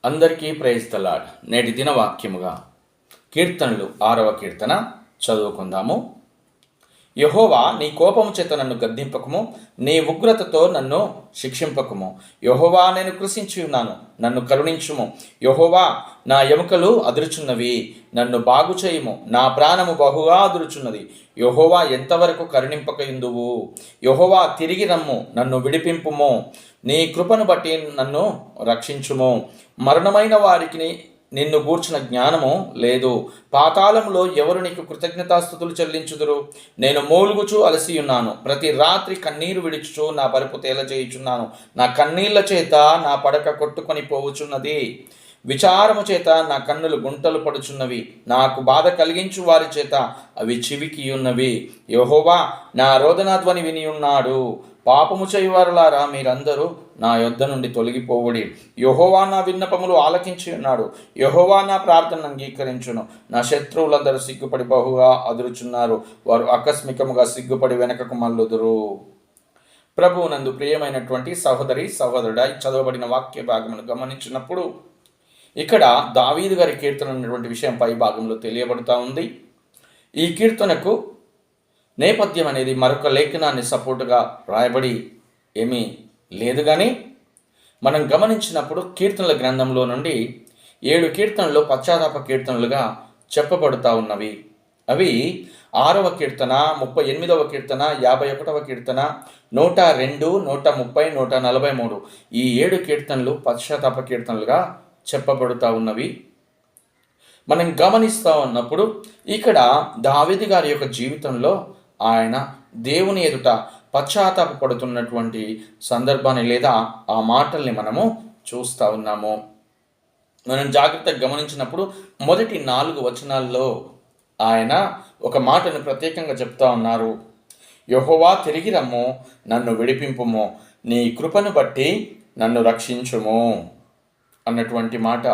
అందరికీ praise the lord. నేటి దిన వాక్యముగా కీర్తనలు 6వ కీర్తన చదువుకుందాము. యెహోవా, నీ కోపము చేత నన్ను గద్దింపకము, నీ ఉగ్రతతో నన్ను శిక్షింపకము. యెహోవా, నేను కృషించి ఉన్నాను, నన్ను కరుణించుము. యెహోవా, నా ఎముకలు అదురుచున్నవి, నన్ను బాగు చేయుము. నా ప్రాణము బహుగా అదురుచున్నది. యెహోవా, ఎంతవరకు కరుణింపకయుందువు? యెహోవా, తిరిగి రమ్ము, నన్ను విడిపింపుము. నీ కృపను బట్టి నన్ను రక్షించుము. మరణమైన వారికి నిన్ను గూర్చిన జ్ఞానము లేదు. పాతాళములో ఎవరు నీకు కృతజ్ఞతాస్తుతులు చెల్లించుదురు? నేను మూలుగుచూ అలసియున్నాను, ప్రతి రాత్రి కన్నీరు విడుచుచు నా పరుపు తేలజేయుచున్నాను. నా కన్నీళ్ల చేత నా పడక కొట్టుకొని పోవుచున్నది, విచారము చేత నా కన్నులు గుంటలు పడుచున్నవి. నాకు బాధ కలిగించు వారి చేత అవి చివికి ఉన్నవి. యెహోవా, నా రోదనాధ్వని విని ఉన్నాడు. పాపము చేయువారులారా, మీరందరూ నా యొద్ద నుండి తొలగిపోవుడి. యెహోవా నా విన్నపములు ఆలకించి ఉన్నాడు. యెహోవా నా ప్రార్థనను అంగీకరించును. నా శత్రువులందరూ సిగ్గుపడి బహుగా అదురుచున్నారు. వారు ఆకస్మికముగా సిగ్గుపడి వెనకకు మల్లుదురు. ప్రభువునందు ప్రియమైనటువంటి సహోదరి సహోదరుడా, చదవబడిన వాక్య భాగమును గమనించినప్పుడు ఇక్కడ దావీదు గారి కీర్తన అనేటువంటి విషయం పై భాగంలో తెలియబడుతూ ఉంది. ఈ కీర్తనకు నేపథ్యం అనేది మరొక లేఖనాన్ని సపోర్టుగా రాయబడి ఏమీ లేదు. కానీ మనం గమనించినప్పుడు కీర్తనల గ్రంథంలో నుండి 7 కీర్తనలు పశ్చాత్తాప కీర్తనలుగా చెప్పబడుతూ ఉన్నవి. అవి 6వ కీర్తన, 38వ కీర్తన, 51వ కీర్తన, 102, 130, 143 ఈ 7 కీర్తనలు పశ్చాత్తాప కీర్తనలుగా చెప్పబడుతూ ఉన్నవి. మనం గమనిస్తూ ఉన్నప్పుడు ఇక్కడ దావీదు గారి యొక్క జీవితంలో ఆయన దేవుని ఎదుట పశ్చాత్తాపడుతున్నటువంటి సందర్భాన్ని లేదా ఆ మాటల్ని మనము చూస్తూ ఉన్నాము. మనం జాగ్రత్తగా గమనించినప్పుడు మొదటి 4 వచనాల్లో ఆయన ఒక మాటను ప్రత్యేకంగా చెప్తా ఉన్నారు. యెహోవా, తిరిగి రమ్ము, నన్ను విడిపింపుము. నీ కృపను బట్టి నన్ను రక్షించుము అన్నటువంటి మాట.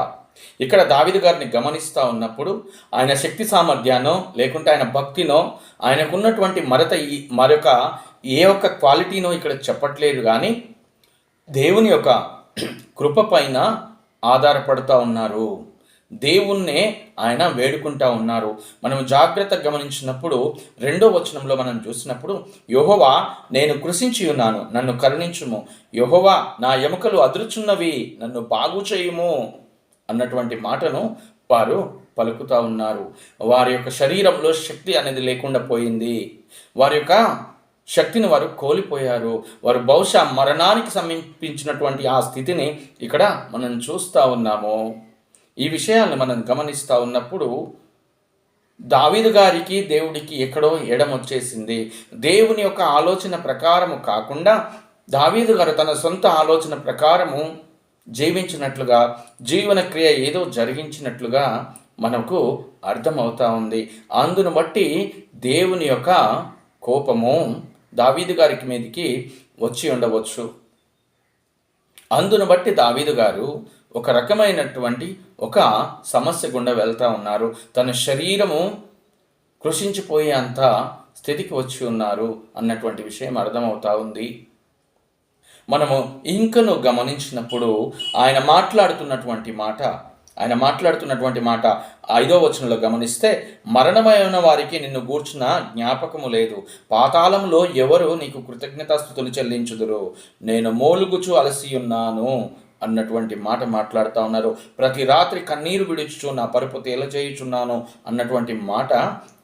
ఇక్కడ దావీదు గారిని గమనిస్తూ ఉన్నప్పుడు ఆయన శక్తి సామర్థ్యానో లేకుంటే ఆయన భక్తినో ఆయనకున్నటువంటి మరొక ఏ ఒక్క క్వాలిటీనో ఇక్కడ చెప్పట్లేదు. కానీ దేవుని యొక్క కృప పైన ఆధారపడుతూ ఉన్నారు. దేవుణ్ణే ఆయన వేడుకుంటా ఉన్నారు. మనం జాగ్రత్తగా గమనించినప్పుడు 2వ వచనంలో మనం చూసినప్పుడు, యెహోవా, నేను కృషించి ఉన్నాను, నన్ను కరుణించుము. యెహోవా, నా ఎముకలు అదురుచున్నవి, నన్ను బాగు చేయుము అన్నటువంటి మాటను వారు పలుకుతూ ఉన్నారు. వారి యొక్క శరీరంలో శక్తి అనేది లేకుండా పోయింది. వారి యొక్క శక్తిని వారు కోల్పోయారు. వారు బహుశా మరణానికి సమీపించినటువంటి ఆ స్థితిని ఇక్కడ మనం చూస్తూ ఉన్నాము. ఈ విషయాలను మనం గమనిస్తూ ఉన్నప్పుడు దావీదు గారికి దేవుడికి ఎక్కడో ఎడమొచ్చేసింది. దేవుని యొక్క ఆలోచన ప్రకారము కాకుండా దావీదు గారు తన సొంత ఆలోచన ప్రకారము జీవించినట్లుగా, జీవన క్రియ ఏదో జరిగించినట్లుగా మనకు అర్థమవుతా ఉంది. అందును బట్టి దేవుని యొక్క కోపము దావీదు గారికి మీదకి వచ్చి ఉండవచ్చు. అందును బట్టి దావీదు గారు ఒక రకమైనటువంటి ఒక సమస్య గుండా వెళ్తూ ఉన్నారు. తన శరీరము కృషించిపోయే అంత స్థితికి వచ్చి ఉన్నారు అన్నటువంటి విషయం అర్థమవుతా ఉంది. మనము ఇంకను గమనించినప్పుడు ఆయన మాట్లాడుతున్నటువంటి మాట 5వ వచనంలో గమనిస్తే, మరణమైన వారికి నిన్ను గూర్చిన జ్ఞాపకము లేదు. పాతాళంలో ఎవరు నీకు కృతజ్ఞతాస్తుతులు చెల్లించుదురు? నేను మూలుగుచు అలసియున్నాను అన్నటువంటి మాట మాట్లాడుతూ ఉన్నారు. ప్రతి రాత్రి కన్నీరు విడుచుచు నా పరుపు తేలజేయుచున్నాను అన్నటువంటి మాట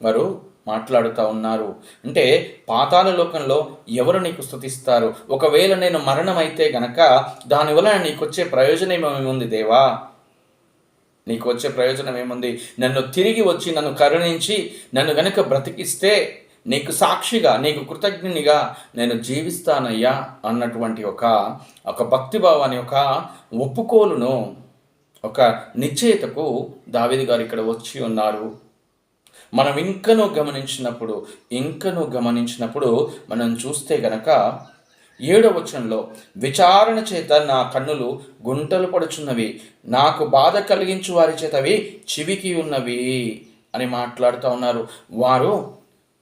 వారు మాట్లాడుతూ ఉన్నారు. అంటే పాతాళ లోకంలో ఎవరు నీకు స్తుతిస్తారు? ఒకవేళ నేను మరణమైతే గనక దానివల్ల నీకు వచ్చే ప్రయోజనం ఏముంది దేవా? నీకు వచ్చే ప్రయోజనం ఏముంది? నన్ను తిరిగి వచ్చి నన్ను కరుణించి నన్ను గనక బ్రతికిస్తే నీకు సాక్షిగా, నీకు కృతజ్ఞనిగా నేను జీవిస్తానయ్యా అన్నటువంటి ఒక భక్తిభావాన్ని, ఒక ఒప్పుకోలును, ఒక నిశ్చయితకు దావీదు గారు ఇక్కడ వచ్చి ఉన్నారు. మనం ఇంకనూ గమనించినప్పుడు మనం చూస్తే గనక 7వ వచనంలో, విచారణ చేత నా కన్నులు గుంటలు పడుచున్నవి, నాకు బాధ కలిగించు వారి చేత అవి చివికి ఉన్నవి అని మాట్లాడుతూ ఉన్నారు.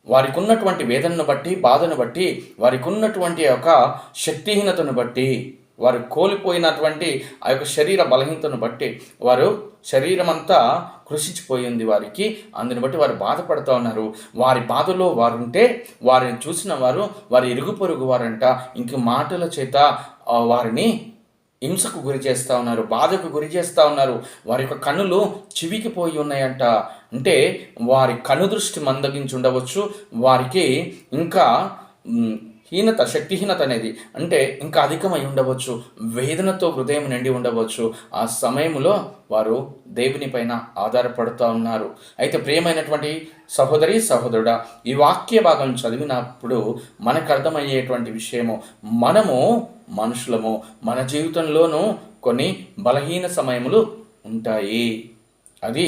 వారికి ఉన్నటువంటి వేదనను బట్టి, బాధను బట్టి, వారికి ఉన్నటువంటి ఒక శక్తిహీనతను బట్టి వారు కోల్పోయినటువంటి ఆ యొక్క శరీర బలహీనతను బట్టి వారు శరీరం అంతా కృషించిపోయింది వారికి. అందుని బట్టి వారు బాధపడుతూ ఉన్నారు. వారి బాధలో వారు ఉంటే వారిని చూసిన వారు వారి ఇరుగు పొరుగు వారంట ఇంక మాటల చేత వారిని హింసకు గురి చేస్తూ ఉన్నారు, బాధకు గురి చేస్తూ ఉన్నారు. వారి యొక్క కన్నులు చివికిపోయి ఉన్నాయంట. అంటే వారి కను దృష్టి మందగించి ఉండవచ్చు. వారికి ఇంకా శక్తిహీనత అనేది అంటే ఇంకా అధికమై ఉండవచ్చు. వేదనతో హృదయం నిండి ఉండవచ్చు. ఆ సమయంలో వారు దేవుని పైన ఆధారపడుతూ ఉన్నారు. అయితే ప్రియమైనటువంటి సహోదరి సహోదరుడా, ఈ వాక్య భాగం చదివినప్పుడు మనకు అర్థమయ్యేటువంటి విషయము, మనము మనుషులము, మన జీవితంలోనూ కొన్ని బలహీన సమయములు ఉంటాయి. అది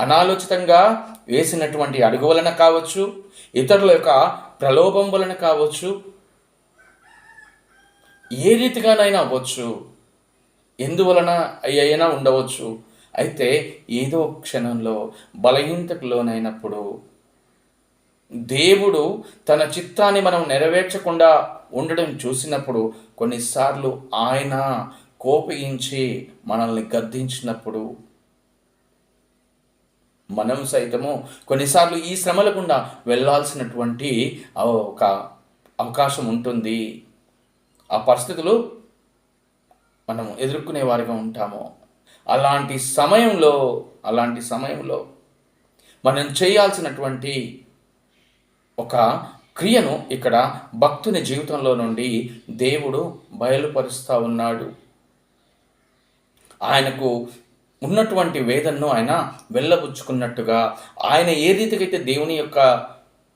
అనాలోచితంగా వేసినటువంటి అడుగు వలన కావచ్చు, ఇతరుల యొక్క ప్రలోభం వలన కావచ్చు, ఏ రీతిగానైనా అవ్వచ్చు, ఎందువలన అయినా ఉండవచ్చు. అయితే ఏదో క్షణంలో బలహీనతకు లోనైనప్పుడు దేవుడు తన చిత్తాన్ని మనం నెరవేర్చకుండా ఉండడం చూసినప్పుడు కొన్నిసార్లు ఆయన కోపగించి మనల్ని గద్దించినప్పుడు మనం సైతము కొన్నిసార్లు ఈ శ్రమల గుండా వెళ్ళాల్సినటువంటి ఒక అవకాశం ఉంటుంది. ఆ పరిస్థితులు మనం ఎదుర్కొనే వారిగా ఉంటాము. అలాంటి సమయంలో మనం చేయాల్సినటువంటి ఒక క్రియను ఇక్కడ భక్తుని జీవితంలో నుండి దేవుడు బయలుపరుస్తూ ఉన్నాడు. ఆయనకు ఉన్నటువంటి వేదనను ఆయన వెళ్ళబుచ్చుకున్నట్టుగా, ఆయన ఏ రీతికైతే దేవుని యొక్క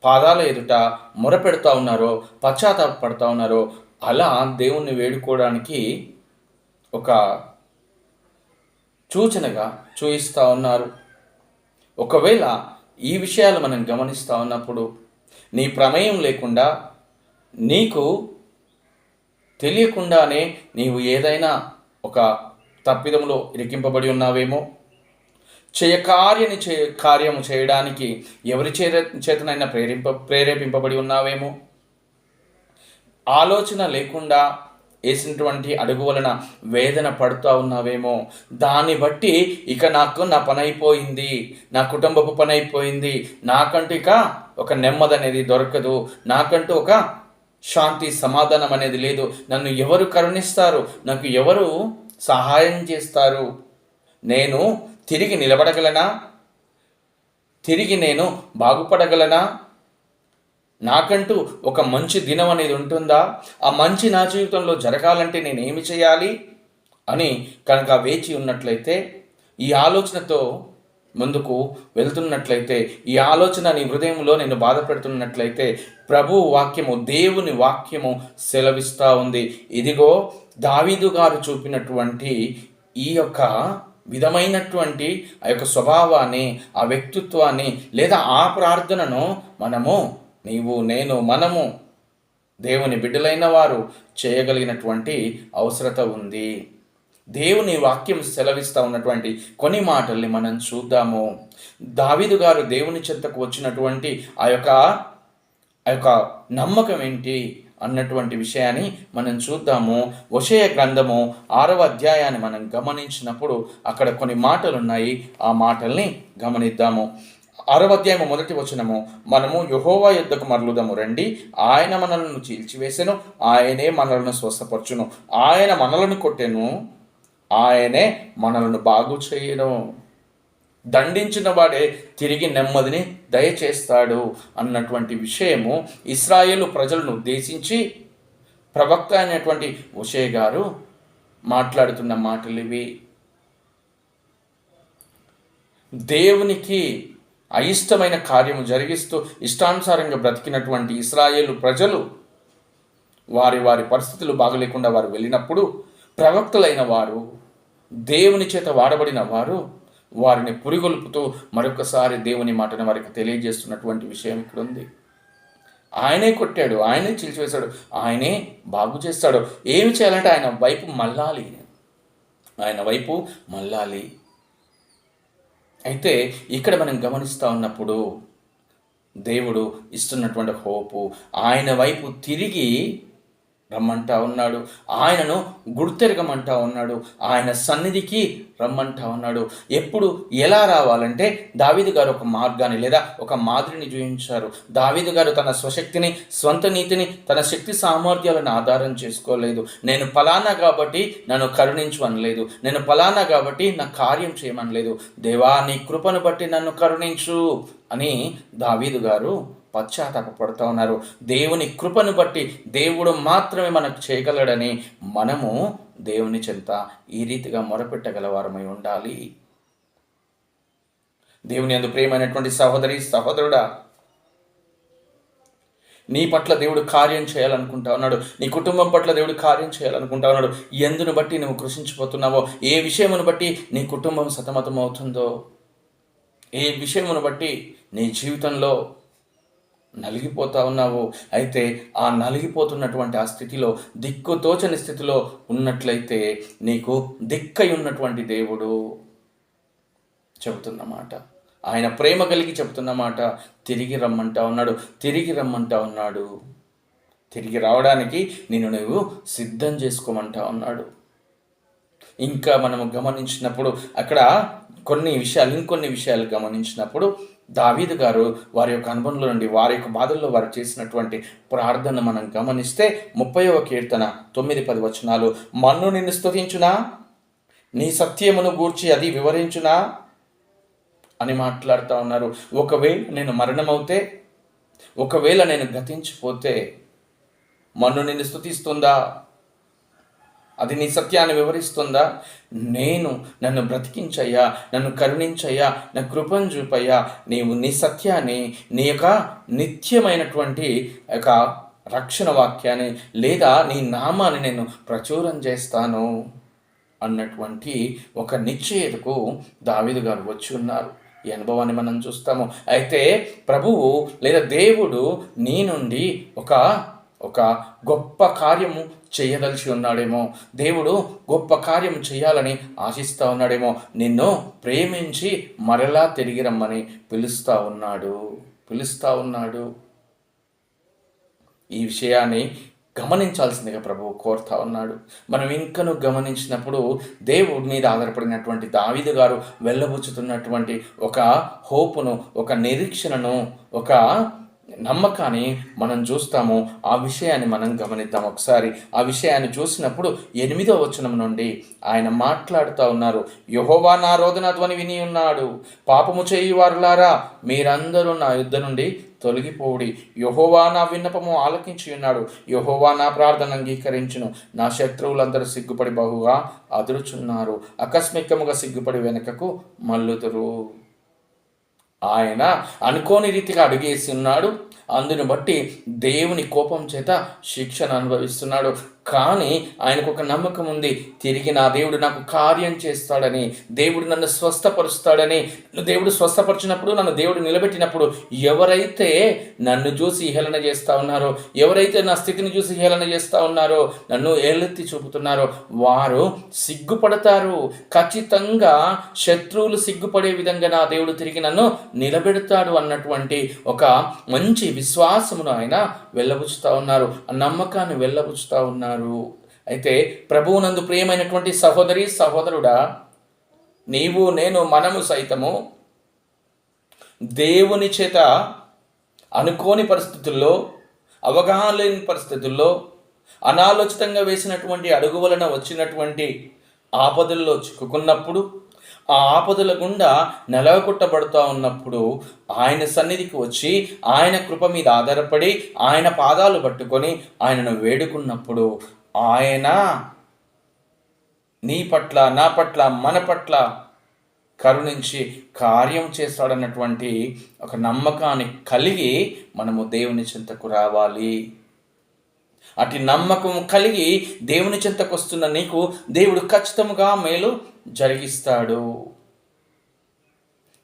పాదాల ఎదుట మొరపెడతా ఉన్నారో, పశ్చాత్తాపడుతూ ఉన్నారో, అలా దేవుణ్ణి వేడుకోవడానికి ఒక సూచనగా చూపిస్తూ ఉన్నారు. ఒకవేళ ఈ విషయాలు మనం గమనిస్తూ ఉన్నప్పుడు నీ ప్రమేయం లేకుండా, నీకు తెలియకుండానే నీవు ఏదైనా ఒక తప్పిదంలో ఇరికింపబడి ఉన్నావేమో, కార్యము చేయడానికి ఎవరి చేతనైనా ప్రేరేపింపబడి ఉన్నావేమో, ఆలోచన లేకుండా వేసినటువంటి అడుగు వలన వేదన పడుతూ ఉన్నావేమో, దాన్ని బట్టి ఇక నా పని అయిపోయింది, నా కుటుంబపు పని అయిపోయింది, నాకంటూ ఇక ఒక నెమ్మది అనేది దొరకదు, నాకంటూ ఒక శాంతి సమాధానం అనేది లేదు, నన్ను ఎవరు కరుణిస్తారు, నాకు ఎవరు సహాయం చేస్తారు, నేను తిరిగి నిలబడగలనా, తిరిగి నేను బాగుపడగలనా, నాకంటూ ఒక మంచి దినం అనేది ఉంటుందా, ఆ మంచి నా జీవితంలో జరగాలంటే నేనేమి చేయాలి అని కనుక వేచి ఉన్నట్లయితే, ఈ ఆలోచనతో ముందుకు వెళ్తున్నట్లయితే, ఈ ఆలోచన నీ హృదయంలో నేను బాధపెడుతున్నట్లయితే, ప్రభు వాక్యము, దేవుని వాక్యము సెలవిస్తూ ఉంది. ఇదిగో దావీదు గారు చూపినటువంటి ఈ యొక్క విధమైనటువంటి ఆ యొక్క స్వభావాన్ని, ఆ వ్యక్తిత్వాన్ని లేదా ఆ ప్రార్థనను మనము దేవుని బిడ్డలైన వారు చేయగలిగినటువంటి అవసరత ఉంది. దేవుని వాక్యం సెలవిస్తూ ఉన్నటువంటి కొన్ని మాటల్ని మనం చూద్దాము. దావీదు గారు దేవుని చెంతకు వచ్చినటువంటి ఆ యొక్క నమ్మకం ఏంటి అన్నటువంటి విషయాన్ని మనం చూద్దాము. హోషేయ గ్రంథము 6వ అధ్యాయాన్ని మనం గమనించినప్పుడు అక్కడ కొన్ని మాటలు ఉన్నాయి. ఆ మాటల్ని గమనిద్దాము. 6వ అధ్యాయము 1వ వచనము, మనము యెహోవా యొద్దకు మరలుదము రండి, ఆయన మనలను చీల్చివేసెను, ఆయనే మనలను స్వస్థపరచును, ఆయన మనలను కొట్టెను, ఆయనే మనలను బాగు చేయను, దండించిన వాడే తిరిగి నెమ్మదిని దయచేస్తాడు అన్నటువంటి విషయము ఇశ్రాయేలు ప్రజలను ఉద్దేశించి ప్రవక్త అయినటువంటి హోషేయ గారు మాట్లాడుతున్న మాటలు ఇవి. దేవునికి అయిష్టమైన కార్యము జరిగిస్తూ ఇష్టానుసారంగా బ్రతికినటువంటి ఇశ్రాయేలు ప్రజలు వారి పరిస్థితులు బాగలేకుండా వారు వెళ్ళినప్పుడు ప్రవక్తలైన వారు, దేవుని చేత వాడబడిన వారు వారిని పురిగొల్పుతూ మరొకసారి దేవుని మాటను వారికి తెలియజేస్తున్నటువంటి విషయం ఇక్కడ ఉంది. ఆయనే కొట్టాడు, ఆయనే చీల్చివేశాడు, ఆయనే బాగు చేస్తాడు. ఏమి చేయాలంటే ఆయన వైపు మళ్ళాలి. అయితే ఇక్కడ మనం గమనిస్తూ ఉన్నప్పుడు దేవుడు ఇస్తున్నటువంటి హోపు, ఆయన వైపు తిరిగి రమ్మంటా ఉన్నాడు. ఆయనను గుర్తెరగమంటా ఉన్నాడు. ఆయన సన్నిధికి రమ్మంటా ఉన్నాడు. ఎప్పుడు ఎలా రావాలంటే దావీదు గారు ఒక మార్గాన్ని లేదా ఒక మాదిరిని చూపించారు. దావీదు గారు తన స్వశక్తిని, స్వంత నీతిని, తన శక్తి సామర్థ్యాలను ఆధారం చేసుకోలేదు. నేను ఫలానా కాబట్టి నన్ను కరుణించు అనలేదు. నేను ఫలానా కాబట్టి నా కార్యం చేయమనలేదు. దేవా, నీ కృపను బట్టి నన్ను కరుణించు అని దావీదు గారు పశ్చాత్తాపడుతూ ఉన్నారు. దేవుని కృపను బట్టి దేవుడు మాత్రమే మనకు చేయగలడని మనము దేవుని చెంత ఈ రీతిగా మొరపెట్టగలవారమై ఉండాలి. దేవుని యందు ప్రియమైనటువంటి సహోదరి, సహోదరుడా, నీ పట్ల దేవుడు కార్యం చేయాలనుకుంటా ఉన్నాడు. నీ కుటుంబం పట్ల దేవుడు కార్యం చేయాలనుకుంటా ఉన్నాడు. ఎందును బట్టి నువ్వు కృషించిపోతున్నావో, ఏ విషయమును బట్టి నీ కుటుంబం సతమతం అవుతుందో, ఏ విషయమును బట్టి నీ జీవితంలో నలిగిపోతా ఉన్నావు, అయితే ఆ నలిగిపోతున్నటువంటి ఆ స్థితిలో, దిక్కుతోచని స్థితిలో ఉన్నట్లయితే నీకు దిక్కై ఉన్నటువంటి దేవుడు చెబుతున్నమాట, ఆయన ప్రేమ కలిగి చెబుతున్నమాట, తిరిగి రమ్మంటా ఉన్నాడు. తిరిగి రమ్మంటా ఉన్నాడు. తిరిగి రావడానికి నిన్ను నువ్వు సిద్ధం చేసుకోమంటా ఉన్నాడు. ఇంకా మనము గమనించినప్పుడు అక్కడ ఇంకొన్ని విషయాలు గమనించినప్పుడు దావీదు గారు వారి యొక్క అనుభవంలో నుండి, వారి యొక్క బాధల్లో వారు చేసినటువంటి ప్రార్థన మనం గమనిస్తే 30వ కీర్తన 9-10 వచనాలు, మన్ను నిన్ను స్తుతించునా, నీ సత్యమును గూర్చి అది వివరించునా అని మాట్లాడుతూ ఉన్నారు. ఒకవేళ నేను మరణమవుతే, ఒకవేళ నేను గతించిపోతే మన్ను నిన్ను స్తుతిస్తుందా, అది నీ సత్యాన్ని వివరిస్తుందా? నన్ను బ్రతికించయ్యా, నన్ను కరుణించయ్యా, నా కృపను చూపయ్యా, నీవు నీ సత్యాన్ని, నీ యొక్క నిత్యమైనటువంటి యొక్క రక్షణ వాక్యాన్ని లేదా నీ నామాన్ని నేను ప్రచురం చేస్తాను అన్నటువంటి ఒక నిశ్చయతకు దావీదు గారు వచ్చి ఉన్నారు. ఈ అనుభవాన్ని మనం చూస్తాము. అయితే ప్రభువు లేదా దేవుడు నీ నుండి ఒక గొప్ప కార్యము చేయదలిచి ఉన్నాడేమో, దేవుడు గొప్ప కార్యం చేయాలని ఆశిస్తూ ఉన్నాడేమో, నిన్ను ప్రేమించి మరలా తిరిగి రమ్మని పిలుస్తూ ఉన్నాడు. ఈ విషయాన్ని గమనించాల్సిందిగా ప్రభువు కోరుతా ఉన్నాడు. మనం ఇంకను గమనించినప్పుడు దేవుడి మీద ఆధారపడినటువంటి దావీదు గారు వెళ్ళబుచ్చుతున్నటువంటి ఒక హోపును, ఒక నిరీక్షణను, ఒక నమ్మకాన్ని మనం చూస్తాము. ఆ విషయాన్ని మనం గమనిద్దాం ఒకసారి. ఆ విషయాన్ని చూసినప్పుడు 8వ వచనం నుండి ఆయన మాట్లాడుతూ ఉన్నారు. యెహోవా నా రోదన ధ్వని విని ఉన్నాడు, పాపము చేయువారులారా మీరందరూ నా యుద్ధ నుండి తొలగిపోవుడి. యెహోవా నా విన్నపము ఆలకించి ఉన్నాడు, యెహోవా నా ప్రార్థన అంగీకరించును. నా శత్రువులందరూ సిగ్గుపడి బహుగా అదురుచున్నారు, ఆకస్మికముగా సిగ్గుపడి వెనుకకు మల్లుదురు. ఆయన అనుకోని రీతిగా అడుగేసి ఉన్నాడు. అందును బట్టి దేవుని కోపం చేత శిక్షను అనుభవిస్తున్నాడు. కానీ ఆయనకు ఒక నమ్మకం ఉంది, తిరిగి నా దేవుడు నాకు కార్యం చేస్తాడని, దేవుడు నన్ను స్వస్థపరుస్తాడని. దేవుడు స్వస్థపరిచినప్పుడు, నన్ను దేవుడు నిలబెట్టినప్పుడు ఎవరైతే నన్ను చూసి హేళన చేస్తూ ఉన్నారో, ఎవరైతే నా స్థితిని చూసి హేళన చేస్తూ ఉన్నారో, నన్ను ఏలెత్తి చూపుతున్నారో వారు సిగ్గుపడతారు. ఖచ్చితంగా శత్రువులు సిగ్గుపడే విధంగా నా దేవుడు తిరిగి నన్ను నిలబెడతాడు అన్నటువంటి ఒక మంచి విశ్వాసమును ఆయన వెళ్ళబుచ్చుతా ఉన్నారు, ఆ నమ్మకాన్ని వెళ్ళబుచ్చుతా ఉన్నారు. అయితే ప్రభువునందు ప్రియమైనటువంటి సహోదరి, సహోదరుడా, నీవు నేను మనము సైతము దేవుని చేత అనుకోని పరిస్థితుల్లో, అవగాహన లేని పరిస్థితుల్లో, అనాలోచితంగా వేసినటువంటి అడుగు వలన వచ్చినటువంటి ఆపదల్లో చిక్కుకున్నప్పుడు, ఆ ఆపదల గుండా నెలకొట్టబడుతూ ఉన్నప్పుడు ఆయన సన్నిధికి వచ్చి ఆయన కృప మీద ఆధారపడి ఆయన పాదాలు పట్టుకొని ఆయనను వేడుకున్నప్పుడు ఆయన నీ పట్ల, నా పట్ల, మన పట్ల కరుణించి కార్యం చేస్తాడన్నటువంటి ఒక నమ్మకాన్ని కలిగి మనము దేవుని చెంతకు రావాలి. అటు నమ్మకం కలిగి దేవుని చెంతకు వస్తున్న నీకు దేవుడు ఖచ్చితంగా మేలు జరిగిస్తాడు.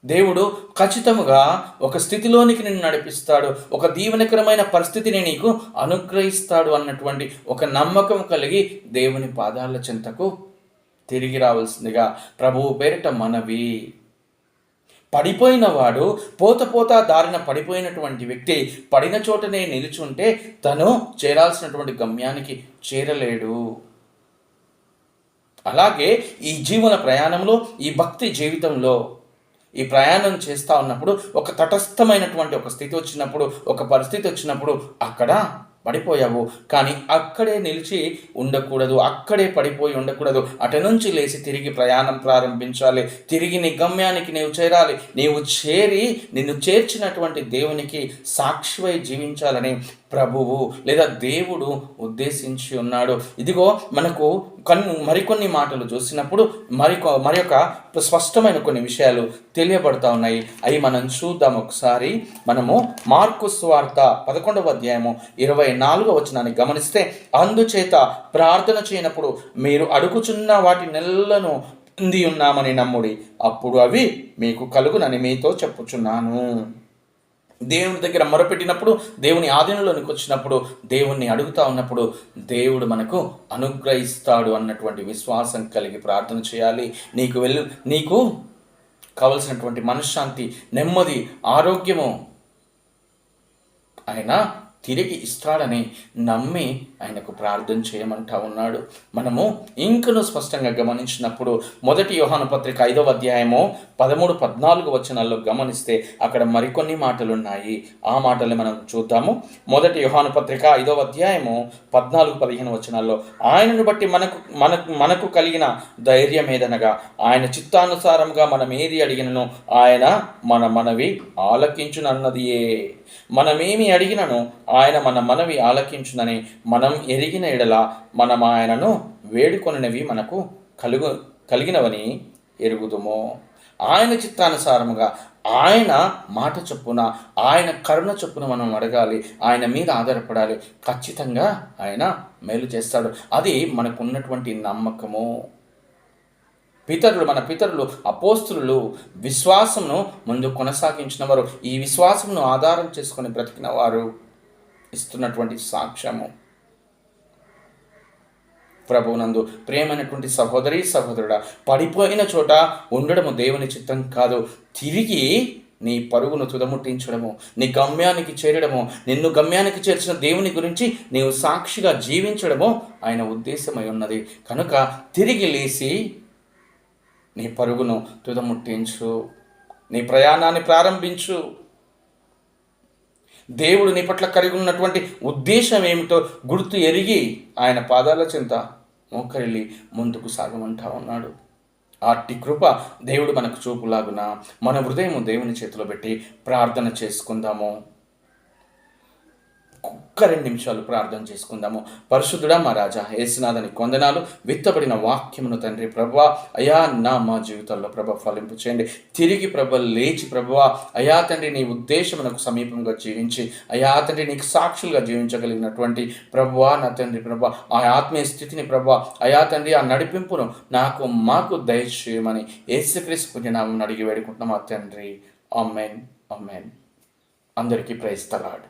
దేవుడు ఖచ్చితంగా ఒక స్థితిలోనికి నిన్ను నడిపిస్తాడు, ఒక దీవెనకరమైన పరిస్థితిని నీకు అనుగ్రహిస్తాడు అన్నటువంటి ఒక నమ్మకం కలిగి దేవుని పాదాల చెంతకు తిరిగి రావాల్సిందిగా ప్రభువు పేరిట మనవి. పడిపోయిన వాడు పోత పోత దారిన పడిపోయినటువంటి వ్యక్తి పడిన చోటనే నిలుచుంటే తను చేరాల్సినటువంటి గమ్యానికి చేరలేడు. అలాగే ఈ జీవన ప్రయాణంలో, ఈ భక్తి జీవితంలో ఈ ప్రయాణం చేస్తూ ఉన్నప్పుడు ఒక తటస్థమైనటువంటి ఒక స్థితి వచ్చినప్పుడు, ఒక పరిస్థితి వచ్చినప్పుడు అక్కడ పడిపోయావు, కానీ అక్కడే నిలిచి ఉండకూడదు, అక్కడే పడిపోయి ఉండకూడదు. అటు నుంచి లేచి తిరిగి ప్రయాణం ప్రారంభించాలి. తిరిగి నీ గమ్యానికి నీవు చేరాలి. నీవు చేరి నిన్ను చేర్చినటువంటి దేవునికి సాక్షివై జీవించాలని ప్రభువు లేదా దేవుడు ఉద్దేశించి ఉన్నాడు. ఇదిగో మనకు మరికొన్ని మాటలు చూసినప్పుడు మరొక స్పష్టమైన కొన్ని విషయాలు తెలియబడతా ఉన్నాయి. అవి మనం చూద్దాం ఒకసారి. మనము మార్కు సువార్త 11వ అధ్యాయము 24వ వచనాన్ని గమనిస్తే, అందుచేత ప్రార్థన చేయనప్పుడు మీరు అడుగుచున్న వాటి నెలను పొంది ఉన్నామని నమ్ముడి, అప్పుడు అవి మీకు కలుగునని మీతో చెప్పుచున్నాను. దేవుని దగ్గర మొరపెట్టినప్పుడు, దేవుని ఆధీనంలోనికి వచ్చినప్పుడు, దేవుణ్ణి అడుగుతా ఉన్నప్పుడు దేవుడు మనకు అనుగ్రహిస్తాడు అన్నటువంటి విశ్వాసం కలిగి ప్రార్థన చేయాలి. నీకు కావలసినటువంటి మనశ్శాంతి, నెమ్మది, ఆరోగ్యము ఆయన తిరిగి ఇస్తాడని నమ్మి ఆయనకు ప్రార్థన చేయమంటా ఉన్నాడు. మనము ఇంకను స్పష్టంగా గమనించినప్పుడు 1 యోహాను పత్రిక 5వ అధ్యాయము 13-14 వచనాల్లో గమనిస్తే అక్కడ మరికొన్ని మాటలు ఉన్నాయి. ఆ మాటలు మనం చూద్దాము. 1 యోహాను పత్రిక 5వ అధ్యాయము 14-15 వచనాల్లో, ఆయనను బట్టి మనకు కలిగిన ధైర్యం ఏదనగా, ఆయన చిత్తానుసారంగా మనం ఏది అడిగినను ఆయన మన మనవి ఆలకించునన్నదియే. మనమేమి అడిగినను ఆయన మన మనవి ఆలకించునని మనం ఎరిగిన ఎడల మనం ఆయనను వేడుకొనినవి మనకు కలిగినవని ఎరుగుదుము. ఆయన చిత్తానుసారముగా, ఆయన మాట చొప్పున, ఆయన కరుణ చొప్పున మనం అడగాలి. ఆయన మీద ఆధారపడాలి. ఖచ్చితంగా ఆయన మేలు చేస్తాడు. అది మనకున్నటువంటి నమ్మకము. మన పితరులు అపోస్తులు విశ్వాసమును ముందు కొనసాగించిన వారు, ఈ విశ్వాసమును ఆధారం చేసుకొని బ్రతికిన వారు ఇస్తున్నటువంటి సాక్ష్యము. ప్రభువునందు ప్రియమైనటువంటి సహోదరి సహోదరుడా, పడిపోయిన చోట ఉండడము దేవుని చిత్తం కాదు. తిరిగి నీ పరుగును తుదముట్టించడము, నీ గమ్యానికి చేరడము, నిన్ను గమ్యానికి చేర్చిన దేవుని గురించి నీవు సాక్షిగా జీవించడము ఆయన ఉద్దేశమై ఉన్నది. కనుక తిరిగి లేచి నీ పరుగును తుదముట్టించు, నీ ప్రయాణాన్ని ప్రారంభించు. దేవుడు నీ పట్ల కలిగి ఉన్నటువంటి ఉద్దేశం ఏమిటో గుర్తు ఎరిగి ఆయన పాదాల చెంత మోకరిల్లి ముందుకు సాగమంటా ఉన్నాడు. అట్టి కృప దేవుడు మనకు చూపులాగున మన హృదయము దేవుని చేతిలో పెట్టి ప్రార్థన చేసుకుందాము. 2 నిమిషాలు ప్రార్థన చేసుకుందాము. పరిశుద్ధుడా మా రాజా, యేసునాథని వందనాలు. విత్తబడిన వాక్యమును తండ్రి ప్రభువా, అయా మా జీవితాల్లో ప్రభ ఫలింపు చేయండి. తిరిగి ప్రభ లేచి ప్రభువా, అయా తండ్రి నీ ఉద్దేశమునకు సమీపంగా జీవించి, అయా తండ్రి నీకు సాక్షులుగా జీవించగలిగినటువంటి ప్రభువా నా తండ్రి ప్రభ, ఆ ఆత్మీయ స్థితిని ప్రభ, అయా తండ్రి ఆ నడిపింపును మాకు దయచేయమని యేసుక్రీస్తు పుణ్యనామమున అడిగి వేడుకుంటున్నాం తండ్రి. ఆమేన్, ఆమేన్. అందరికీ ప్రైజ్ ది లార్డ్.